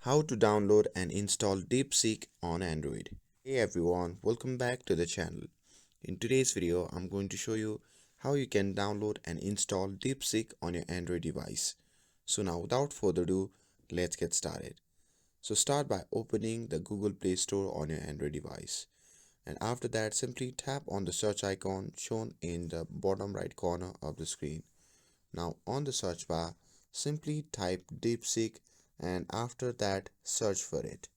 How to download and install DeepSeek on Android. Hey everyone, welcome back to the channel. In today's video, I'm going to show you how you can download and install DeepSeek on your Android device. So now without further ado, let's get started. So start by opening the Google Play Store on your Android device. And after that, simply tap on the search icon shown in the bottom right corner of the screen. Now on the search bar, simply type DeepSeek and after that search for it.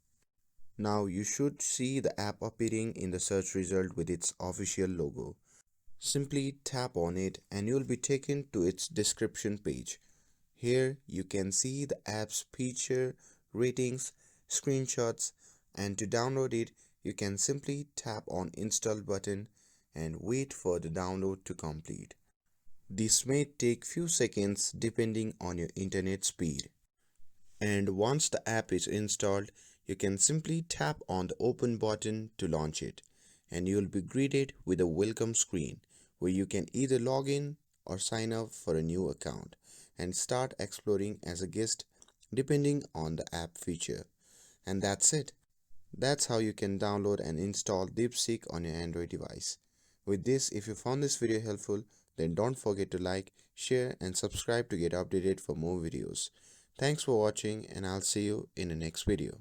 Now you should see the app appearing in the search result with its official logo. Simply tap on it and you'll be taken to its description page. Here you can see the app's feature, ratings, screenshots, and to download it you can simply tap on install button and wait for the download to complete. This may take few seconds depending on your internet speed. And once the app is installed, you can simply tap on the open button to launch it, and you will be greeted with a welcome screen where you can either log in or sign up for a new account and start exploring as a guest depending on the app feature. And that's it. That's how you can download and install DeepSeek on your Android device. With this, if you found this video helpful, then don't forget to like, share and subscribe to get updated for more videos. Thanks for watching and I'll see you in the next video.